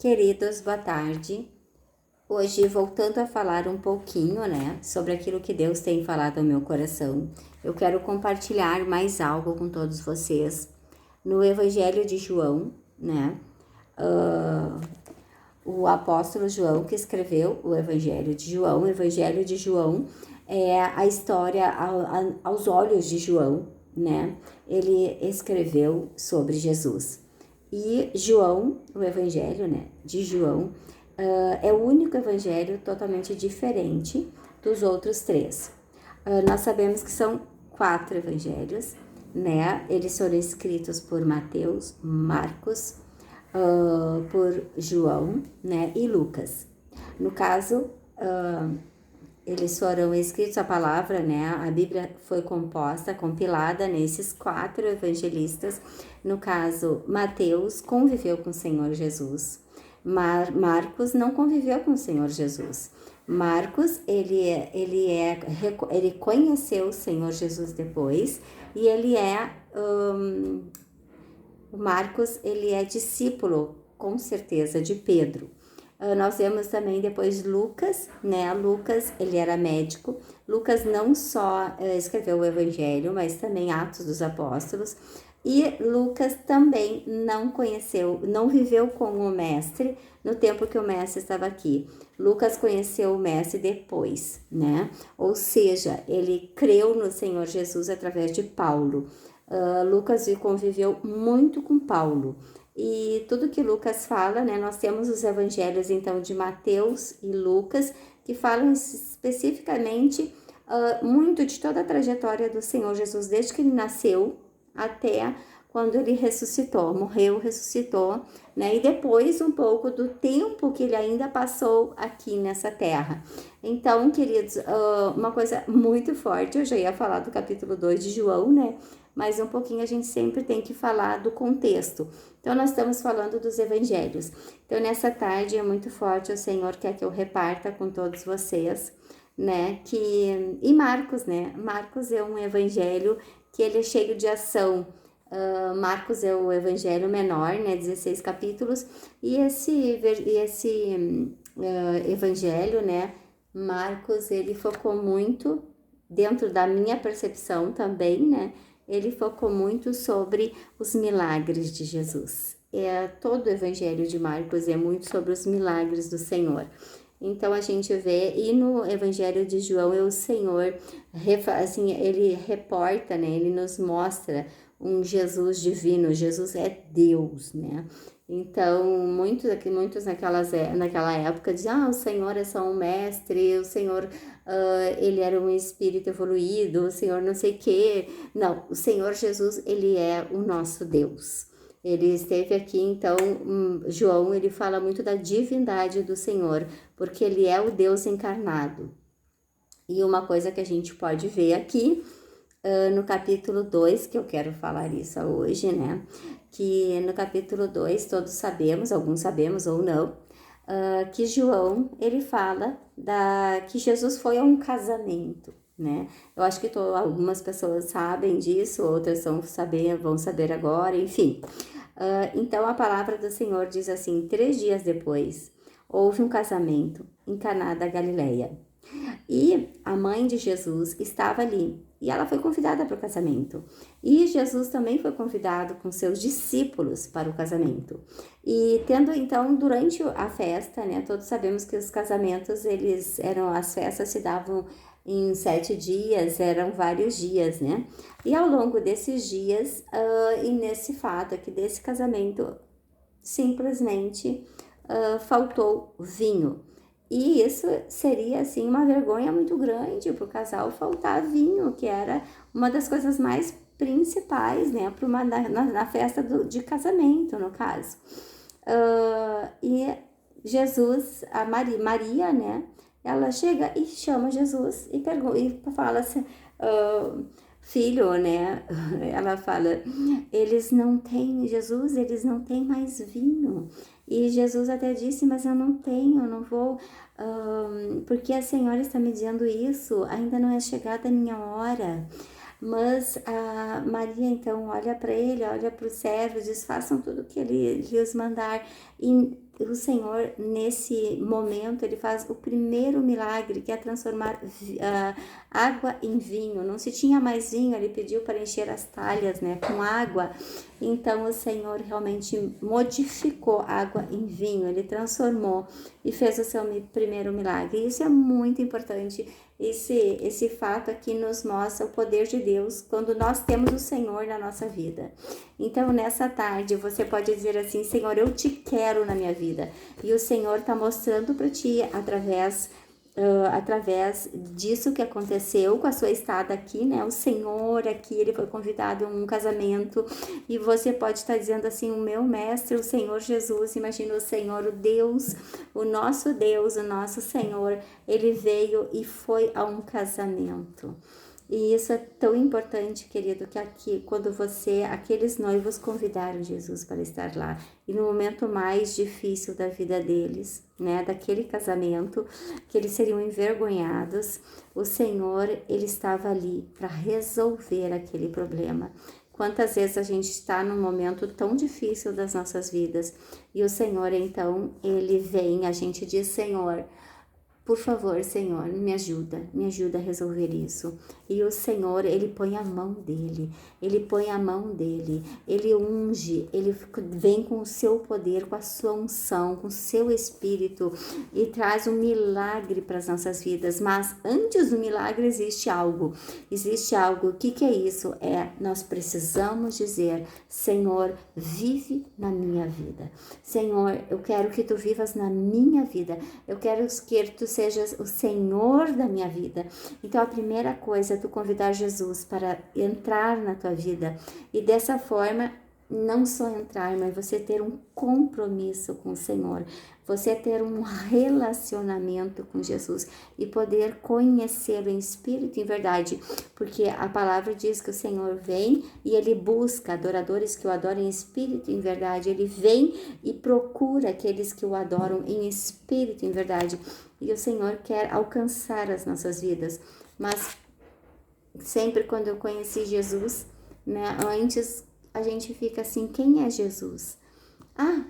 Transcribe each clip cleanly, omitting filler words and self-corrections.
Queridos, boa tarde. Hoje, voltando a falar um pouquinho, sobre aquilo que Deus tem falado ao meu coração, eu quero compartilhar mais algo com todos vocês. No Evangelho de João, o apóstolo João que escreveu o Evangelho de João. O Evangelho de João é a história aos olhos de João, Ele escreveu sobre Jesus. E João, o Evangelho, de João, é o único Evangelho totalmente diferente dos outros três. Nós sabemos que são 4 Evangelhos, Eles foram escritos por Mateus, Marcos, por João, e Lucas. No caso, eles foram escritos, a palavra, a Bíblia foi compilada nesses 4 evangelistas. No caso, Mateus conviveu com o Senhor Jesus. Marcos não conviveu com o Senhor Jesus. Marcos, ele conheceu o Senhor Jesus depois, e Marcos, ele é discípulo, com certeza, de Pedro. Nós vemos também depois Lucas, Lucas, ele era médico. Lucas não só escreveu o Evangelho, mas também Atos dos Apóstolos. E Lucas também não viveu com o mestre no tempo que o mestre estava aqui. Lucas conheceu o mestre depois, Ou seja, ele creu no Senhor Jesus através de Paulo. Lucas conviveu muito com Paulo. E tudo que Lucas fala, nós temos os evangelhos, então, de Mateus e Lucas, que falam especificamente muito de toda a trajetória do Senhor Jesus, desde que ele nasceu até quando ele morreu, ressuscitou, e depois um pouco do tempo que ele ainda passou aqui nessa terra. Então, queridos, uma coisa muito forte, eu já ia falar do capítulo 2 de João, mas um pouquinho a gente sempre tem que falar do contexto. Então, nós estamos falando dos evangelhos. Então, nessa tarde é muito forte, o Senhor quer que eu reparta com todos vocês, E Marcos, Marcos é um evangelho que ele é cheio de ação. Marcos é o evangelho menor, 16 capítulos, e esse evangelho, Marcos, ele focou muito, dentro da minha percepção também, ele focou muito sobre os milagres de Jesus. Todo o evangelho de Marcos é muito sobre os milagres do Senhor. Então, a gente vê, e no Evangelho de João, o Senhor, ele reporta, ele nos mostra um Jesus divino. Jesus é Deus, Então, muitos naquela época diziam, o Senhor é só um mestre, o Senhor, ele era um espírito evoluído, o Senhor não sei o quê. Não, o Senhor Jesus, ele é o nosso Deus. Ele esteve aqui, então, João, ele fala muito da divindade do Senhor, porque ele é o Deus encarnado. E uma coisa que a gente pode ver aqui, no capítulo 2, que eu quero falar isso hoje, que no capítulo 2, todos sabemos, alguns sabemos ou não, que João, ele fala que Jesus foi a um casamento, Eu acho que algumas pessoas sabem disso, outras vão saber agora, enfim. Então, a palavra do Senhor diz assim: 3 dias depois, houve um casamento em Caná da Galileia. E a mãe de Jesus estava ali, e ela foi convidada para o casamento. E Jesus também foi convidado com seus discípulos para o casamento. E então, durante a festa, todos sabemos que os casamentos, as festas se davam em 7 dias, eram vários dias, E ao longo desses dias, e nesse fato aqui desse casamento, simplesmente faltou vinho. E isso seria, assim, uma vergonha muito grande para o casal faltar vinho, que era uma das coisas mais principais, na festa de casamento, no caso. E Jesus, a Maria, ela chega e chama Jesus e fala assim, filho, Ela fala, eles não têm mais vinho. E Jesus até disse, mas eu não vou, porque a senhora está me dizendo isso, ainda não é chegada a minha hora. Mas a Maria então olha para ele, olha para os servos, diz, façam tudo o que ele lhes mandar. E o Senhor, nesse momento, ele faz o primeiro milagre, que é transformar água em vinho. Não se tinha mais vinho, ele pediu para encher as talhas, né, com água. Então, o Senhor realmente modificou água em vinho, ele transformou e fez o seu primeiro milagre. Isso é muito importante. Esse fato aqui nos mostra o poder de Deus quando nós temos o Senhor na nossa vida. Então, nessa tarde, você pode dizer assim: Senhor, eu te quero na minha vida. E o Senhor está mostrando para ti, através disso que aconteceu com a sua estada aqui, né? O Senhor aqui, ele foi convidado a um casamento, e você pode estar dizendo assim: o meu mestre, o Senhor Jesus. Imagina o Senhor, o Deus, o nosso Senhor, ele veio e foi a um casamento. E isso é tão importante, querido, que aqui, quando aqueles noivos convidaram Jesus para estar lá, e no momento mais difícil da vida deles, né, daquele casamento, que eles seriam envergonhados, o Senhor, ele estava ali para resolver aquele problema. Quantas vezes a gente está num momento tão difícil das nossas vidas, e o Senhor, então, ele vem, a gente diz: Senhor, por favor, Senhor, me ajuda a resolver isso. E o Senhor, ele põe a mão dele, ele unge, ele vem com o seu poder, com a sua unção, com o seu espírito, e traz um milagre para as nossas vidas. Mas antes do milagre existe algo, o que é isso? Nós precisamos dizer: Senhor, vive na minha vida. Senhor, eu quero que tu vivas na minha vida, eu quero que tu sejas o Senhor da minha vida. Então, a primeira coisa é tu convidar Jesus para entrar na tua vida, e dessa forma, não só entrar, mas você ter um compromisso com o Senhor, você ter um relacionamento com Jesus e poder conhecê-lo em espírito e em verdade, porque a palavra diz que o Senhor vem e ele busca adoradores que o adorem em espírito e em verdade. Ele vem e procura aqueles que o adoram em espírito e em verdade, e o Senhor quer alcançar as nossas vidas. Mas sempre quando eu conheci Jesus, né, antes a gente fica assim: quem é Jesus?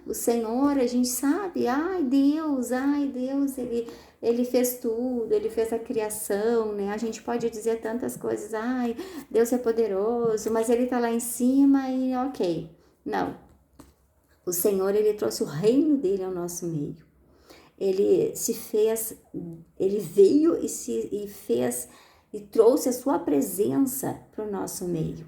O Senhor, a gente sabe, Deus, ele fez tudo, ele fez a criação, né? A gente pode dizer tantas coisas: Deus é poderoso, mas ele tá lá em cima e ok. Não, o Senhor, ele trouxe o reino dele ao nosso meio. Ele veio e fez e trouxe a sua presença para o nosso meio.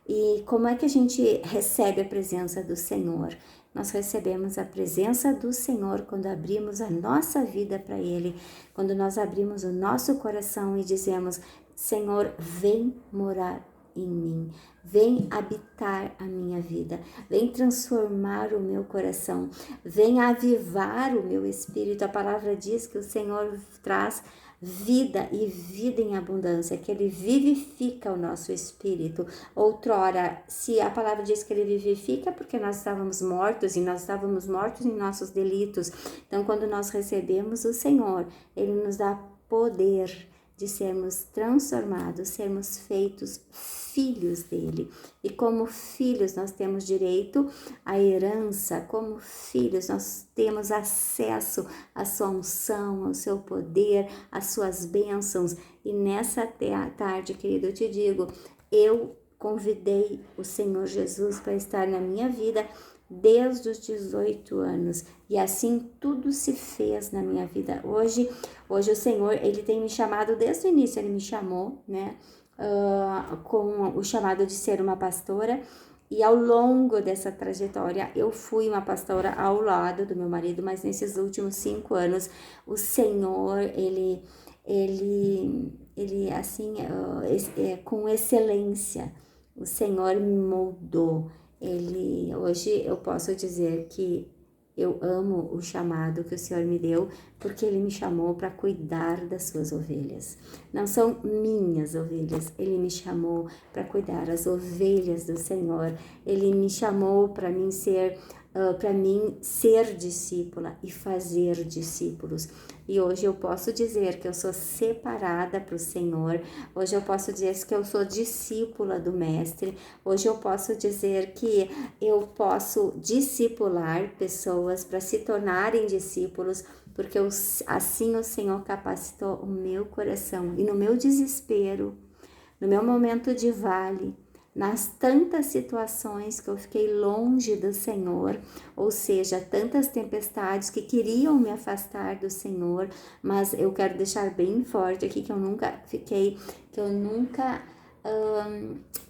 E como é que a gente recebe a presença do Senhor? Nós recebemos a presença do Senhor quando abrimos a nossa vida para Ele, quando nós abrimos o nosso coração e dizemos: Senhor, vem morar em mim, vem habitar a minha vida, vem transformar o meu coração, vem avivar o meu espírito. A palavra diz que o Senhor traz vida e vida em abundância, que ele vivifica o nosso espírito. Outrora, se a palavra diz que ele vivifica, porque nós estávamos mortos, e nós estávamos mortos em nossos delitos. Então, quando nós recebemos o Senhor, ele nos dá poder de sermos transformados, sermos feitos filhos dele. E como filhos nós temos direito à herança, como filhos nós temos acesso à sua unção, ao seu poder, às suas bênçãos. E nessa tarde, querido, eu te digo, eu convidei o Senhor Jesus para estar na minha vida desde os 18 anos, e assim tudo se fez na minha vida. Hoje o Senhor, ele tem me chamado desde o início, ele me chamou, né, com o chamado de ser uma pastora, e ao longo dessa trajetória eu fui uma pastora ao lado do meu marido, mas nesses últimos 5 anos o Senhor, ele assim, com excelência, o Senhor me moldou. Hoje eu posso dizer que eu amo o chamado que o Senhor me deu, porque Ele me chamou para cuidar das suas ovelhas. Não são minhas ovelhas, Ele me chamou para cuidar as ovelhas do Senhor. Ele me chamou para mim ser para mim ser discípula e fazer discípulos. E hoje eu posso dizer que eu sou separada para o Senhor. Hoje eu posso dizer que eu sou discípula do Mestre. Hoje eu posso dizer que eu posso discipular pessoas para se tornarem discípulos, porque assim o Senhor capacitou o meu coração. E no meu desespero, no meu momento de vale, nas tantas situações que eu fiquei longe do Senhor, ou seja, tantas tempestades que queriam me afastar do Senhor, mas eu quero deixar bem forte aqui que eu nunca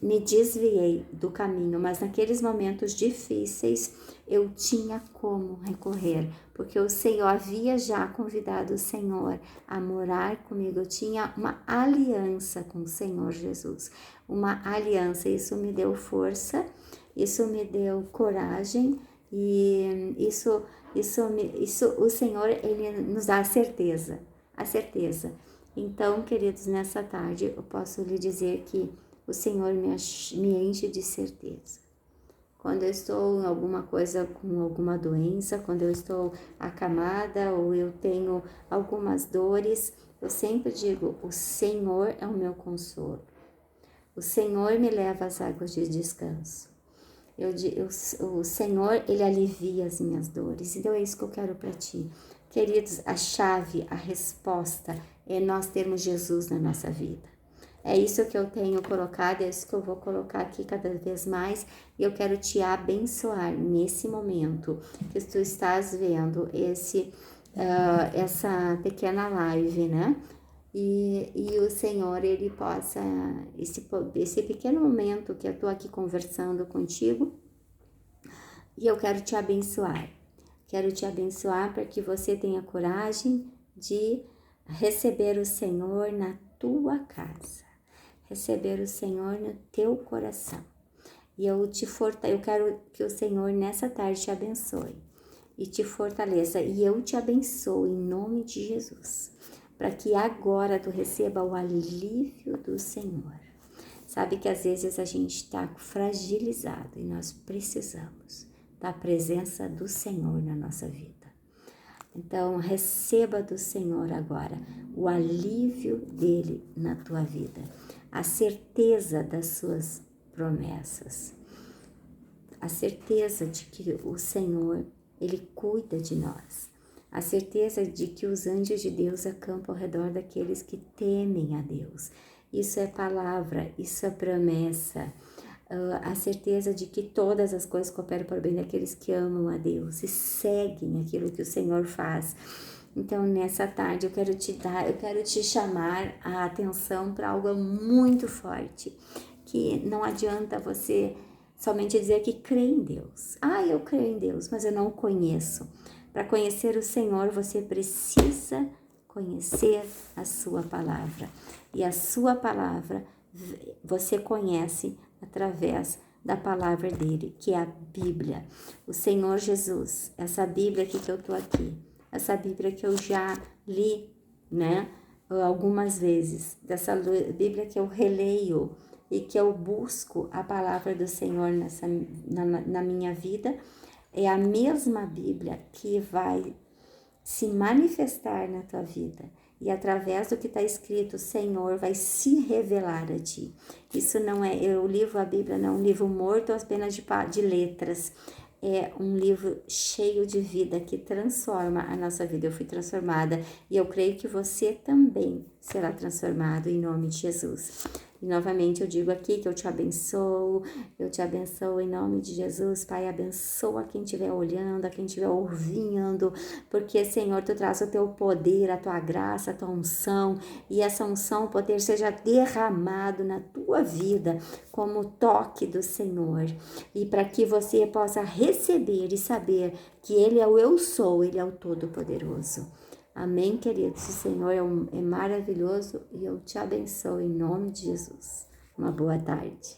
me desviei do caminho, mas naqueles momentos difíceis eu tinha como recorrer, porque o Senhor havia já convidado o Senhor a morar comigo, eu tinha uma aliança com o Senhor Jesus, uma aliança, isso me deu força, isso me deu coragem e isso o Senhor, Ele nos dá a certeza. Então, queridos, nessa tarde eu posso lhe dizer que o Senhor me enche de certeza. Quando eu estou em alguma coisa, com alguma doença, quando eu estou acamada ou eu tenho algumas dores, eu sempre digo, o Senhor é o meu consolo. O Senhor me leva às águas de descanso. O Senhor, Ele alivia as minhas dores. Então é isso que eu quero para ti. Queridos, a chave, a resposta é nós termos Jesus na nossa vida. É isso que eu tenho colocado, é isso que eu vou colocar aqui cada vez mais. E eu quero te abençoar nesse momento que tu estás vendo essa pequena live, né? E o Senhor, Ele possa, esse pequeno momento que eu estou aqui conversando contigo, e eu quero te abençoar. Quero te abençoar para que você tenha coragem de receber o Senhor na tua casa, receber o Senhor no teu coração. E eu quero que o Senhor nessa tarde te abençoe e te fortaleça. E eu te abençoo em nome de Jesus, para que agora tu receba o alívio do Senhor. Sabe que às vezes a gente está fragilizado e nós precisamos da presença do Senhor na nossa vida. Então, receba do Senhor agora o alívio dele na tua vida, a certeza das suas promessas, a certeza de que o Senhor, Ele cuida de nós, a certeza de que os anjos de Deus acampam ao redor daqueles que temem a Deus. Isso é palavra, isso é promessa. A certeza de que todas as coisas cooperam para o bem daqueles que amam a Deus e seguem aquilo que o Senhor faz. Então, nessa tarde, eu quero te chamar a atenção para algo muito forte, que não adianta você somente dizer que crê em Deus. Eu creio em Deus, mas eu não o conheço. Para conhecer o Senhor, você precisa conhecer a sua palavra. E a sua palavra você conhece através da palavra dele, que é a Bíblia. O Senhor Jesus, essa Bíblia aqui que eu tô aqui, essa Bíblia que eu já li, né, algumas vezes, dessa Bíblia que eu releio e que eu busco a palavra do Senhor na minha vida, é a mesma Bíblia que vai se manifestar na tua vida. E através do que está escrito, o Senhor vai se revelar a ti. Isso não é, a Bíblia não é um livro morto apenas de letras. É um livro cheio de vida que transforma a nossa vida. Eu fui transformada e eu creio que você também será transformado em nome de Jesus. E novamente eu digo aqui que eu te abençoo em nome de Jesus. Pai, abençoa quem estiver olhando, a quem estiver ouvindo, porque, Senhor, tu traz o teu poder, a tua graça, a tua unção, e essa unção, o poder seja derramado na tua vida como toque do Senhor, e para que você possa receber e saber que Ele é o eu sou, Ele é o Todo-Poderoso. Amém, queridos? O Senhor é maravilhoso e eu te abençoo em nome de Jesus. Uma boa tarde.